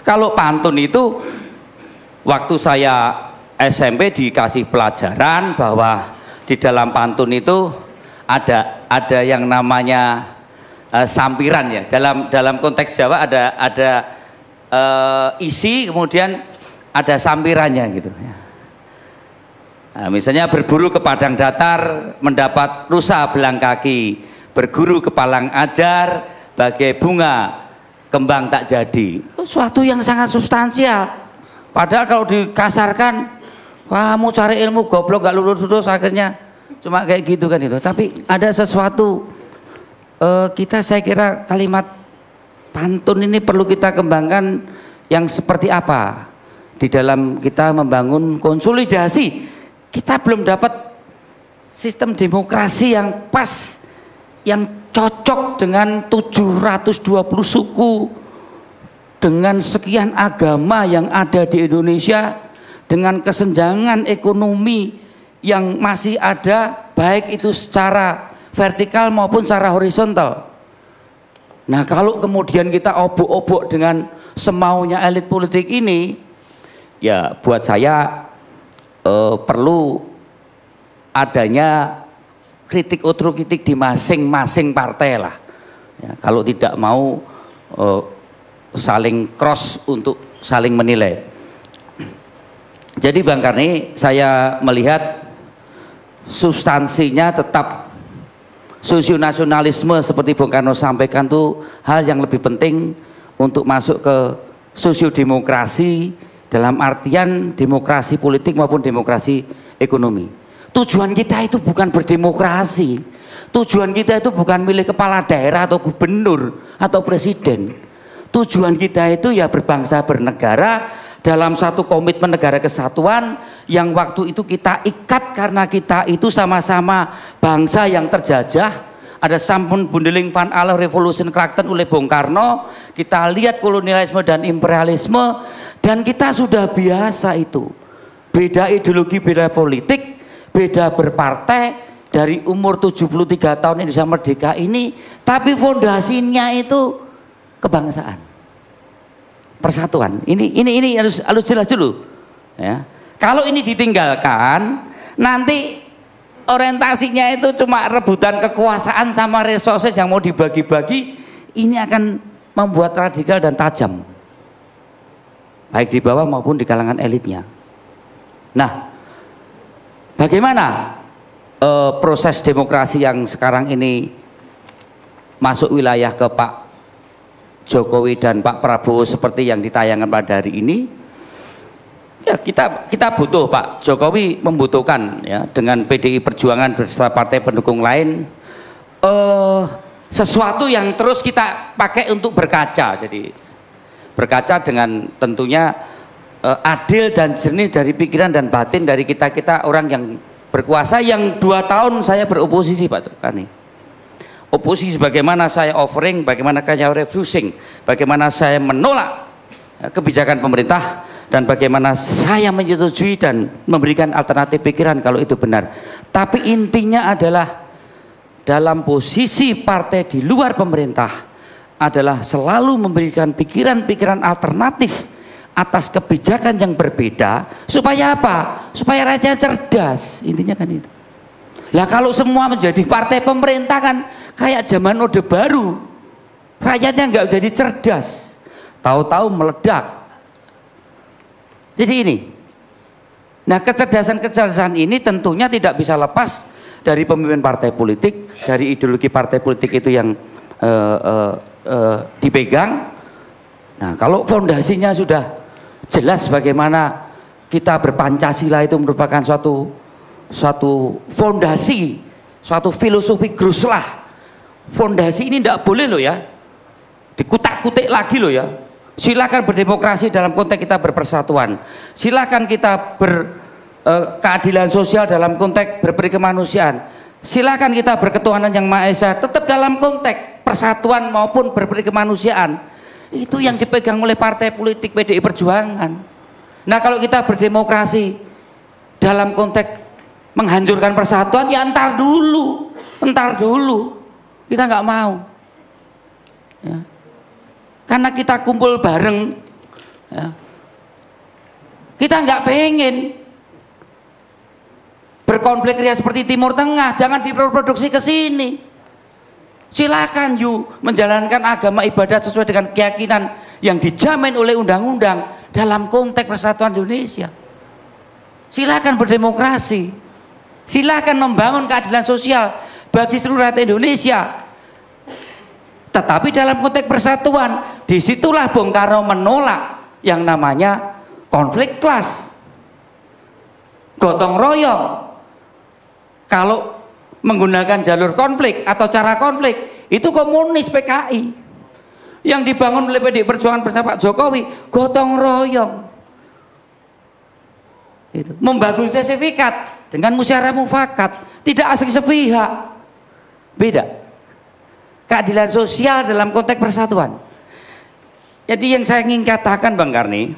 Kalau pantun itu waktu saya SMP dikasih pelajaran bahwa di dalam pantun itu ada yang namanya sampiran ya. Dalam konteks Jawa ada isi, kemudian ada sampirannya gitu. Nah, misalnya berburu ke padang datar mendapat rusa belang kaki, berguru ke palang ajar bagai bunga kembang tak jadi. Suatu yang sangat substansial. Padahal kalau dikasarkan, kamu cari ilmu goblok gak lulus-lulus, akhirnya cuma kayak gitu kan itu. Tapi ada sesuatu, saya kira kalimat pantun ini perlu kita kembangkan yang seperti apa di dalam kita membangun konsolidasi. Kita belum dapat sistem demokrasi yang pas, yang cocok dengan 720 suku, dengan sekian agama yang ada di Indonesia, dengan kesenjangan ekonomi yang masih ada, baik itu secara vertikal maupun secara horizontal. Nah, kalau kemudian kita obok-obok dengan semaunya elit politik ini, ya buat saya perlu adanya kritik otokritik di masing-masing partai lah. Ya, kalau tidak mau saling cross untuk saling menilai. Jadi Bang Karni, saya melihat substansinya tetap sosionasionalisme seperti Bung Karno sampaikan itu hal yang lebih penting untuk masuk ke sosiodemokrasi dalam artian demokrasi politik maupun demokrasi ekonomi. Tujuan kita itu bukan berdemokrasi, tujuan kita itu bukan milih kepala daerah atau gubernur atau presiden. Tujuan kita itu ya berbangsa bernegara dalam satu komitmen negara kesatuan yang waktu itu kita ikat karena kita itu sama-sama bangsa yang terjajah. Ada Sampun Bundeling van Alle Revolution Krachten oleh Bung Karno. Kita lihat kolonialisme dan imperialisme, dan kita sudah biasa itu. Beda ideologi, beda politik, beda berpartai. Dari umur 73 tahun Indonesia merdeka ini, tapi fondasinya itu kebangsaan, persatuan. Ini harus jelas dulu. Ya. Kalau ini ditinggalkan, nanti orientasinya itu cuma rebutan kekuasaan sama resources yang mau dibagi-bagi, ini akan membuat radikal dan tajam, baik di bawah maupun di kalangan elitnya. Nah, bagaimana proses demokrasi yang sekarang ini masuk wilayah ke Pak Jokowi dan Pak Prabowo seperti yang ditayangkan pada hari ini? Ya, kita butuh, Pak Jokowi membutuhkan ya dengan PDI Perjuangan beserta partai pendukung lain sesuatu yang terus kita pakai untuk berkaca. Jadi berkaca dengan tentunya adil dan jernih dari pikiran dan batin dari kita orang yang berkuasa, yang 2 tahun saya beroposisi, Pak Kani. Oposisi bagaimana saya offering, bagaimana saya refusing, bagaimana saya menolak kebijakan pemerintah, dan bagaimana saya menyetujui dan memberikan alternatif pikiran kalau itu benar. Tapi intinya adalah dalam posisi partai di luar pemerintah adalah selalu memberikan pikiran-pikiran alternatif atas kebijakan yang berbeda, supaya apa? Supaya rakyat cerdas, intinya kan itu. Lah kalau semua menjadi partai pemerintah kan kayak zaman Orde Baru, rakyatnya nggak jadi cerdas, tahu-tahu meledak. Jadi ini, nah kecerdasan ini tentunya tidak bisa lepas dari pemimpin partai politik, dari ideologi partai politik itu yang dipegang. Nah, kalau fondasinya sudah jelas bagaimana kita berpancasila itu merupakan suatu fondasi, suatu filosofi gruslah. Fondasi ini tidak boleh loh ya dikutak-kutik lagi loh ya. Silakan berdemokrasi dalam konteks kita berpersatuan, silakan kita berkeadilan sosial dalam konteks berperi kemanusiaan, silakan kita berketuhanan yang Maha Esa tetap dalam konteks persatuan maupun berperi kemanusiaan. Itu yang dipegang oleh partai politik PDI Perjuangan. Nah, kalau kita berdemokrasi dalam konteks menghancurkan persatuan, ya entar dulu kita nggak mau ya. Karena kita kumpul bareng Ya. Kita nggak pengen berkonflik ria seperti Timur Tengah, jangan diproduksi ke sini. Silakan menjalankan agama ibadah sesuai dengan keyakinan yang dijamin oleh undang-undang dalam konteks persatuan Indonesia. Silakan berdemokrasi, silakan membangun keadilan sosial bagi seluruh rakyat Indonesia. Tetapi dalam konteks persatuan, disitulah Bung Karno menolak yang namanya konflik kelas, gotong royong. Kalau menggunakan jalur konflik atau cara konflik, itu komunis PKI. Yang dibangun oleh PDI Perjuangan bersama Pak Jokowi, gotong royong. Itu. Membangun sertifikat dengan musyawarah mufakat, tidak asik sepihak. Beda. Keadilan sosial dalam konteks persatuan. Jadi yang saya ingin katakan Bang Karni,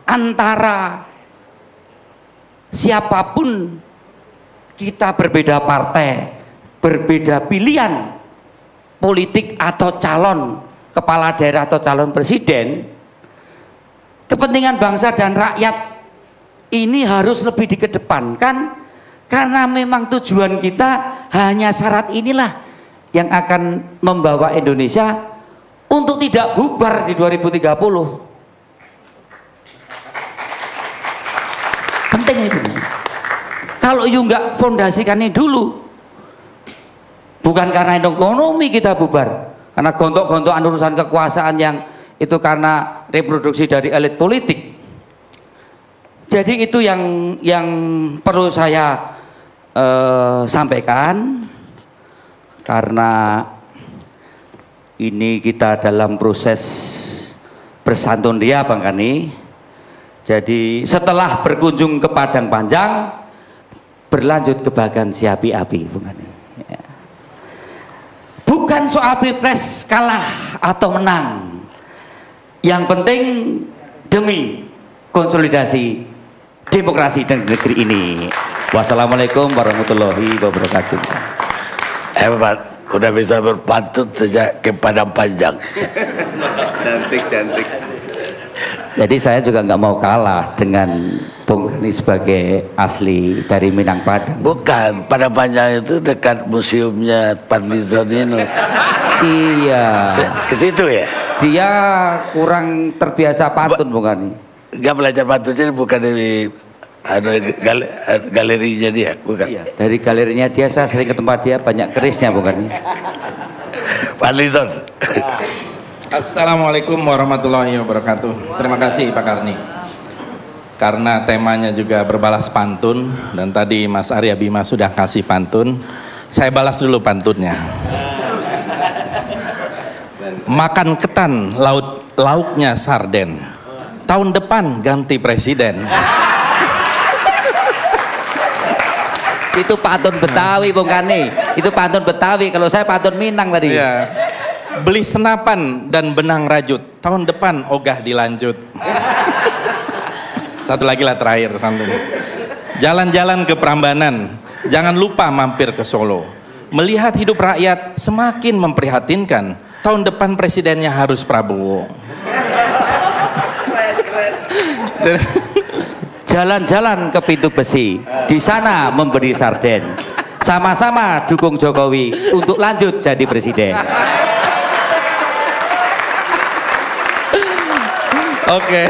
antara siapapun kita berbeda partai, berbeda pilihan politik atau calon kepala daerah atau calon presiden, kepentingan bangsa dan rakyat ini harus lebih dikedepankan, karena memang tujuan kita hanya syarat inilah yang akan membawa Indonesia untuk tidak bubar di 2030. Penting itu. Kalau nggak fondasikannya dulu, bukan karena ekonomi kita bubar, karena gontok-gontokan urusan kekuasaan yang itu karena reproduksi dari elit politik. Jadi itu yang perlu saya sampaikan, karena ini kita dalam proses bersantun dia Bang Kani. Jadi setelah berkunjung ke Padang Panjang, berlanjut ke Bagan Siapi Api, bukan? Ya. Bukan soal pilpres kalah atau menang, yang penting demi konsolidasi demokrasi dan negeri ini. Wassalamualaikum warahmatullahi wabarakatuh. Hebat, udah bisa berpantun sejak ke Padang Panjang. Cantik. Jadi saya juga nggak mau kalah dengan Bung Kani sebagai asli dari Minang Padang. Bukan, Padang Panjang itu dekat museumnya Padlizon ini. Iya. Ke situ ya? Dia kurang terbiasa pantun Bung Kani. Nggak belajar pantunnya bukan dari galerinya dia, bukan? Iya, dari galerinya dia, saya sering ke tempat dia, banyak kerisnya Bung Kani. Padlizon. Assalamualaikum warahmatullahi wabarakatuh. Terima kasih Pak Karni. Karena temanya juga berbalas pantun, dan tadi Mas Arya Bima sudah kasih pantun, saya balas dulu pantunnya. Makan ketan, lauknya sarden. Tahun depan ganti presiden. Itu pantun Betawi Bung Kani. Itu pantun Betawi. Kalau saya pantun Minang tadi. Ya. Beli senapan dan benang rajut, tahun depan ogah dilanjut. Satu lagi lah terakhir pantun. Jalan-jalan ke Prambanan, jangan lupa mampir ke Solo. Melihat hidup rakyat semakin memprihatinkan, tahun depan presidennya harus Prabowo. Jalan-jalan ke Pintu Besi, di sana memberi sarden. Sama-sama dukung Jokowi untuk lanjut jadi presiden. Oke.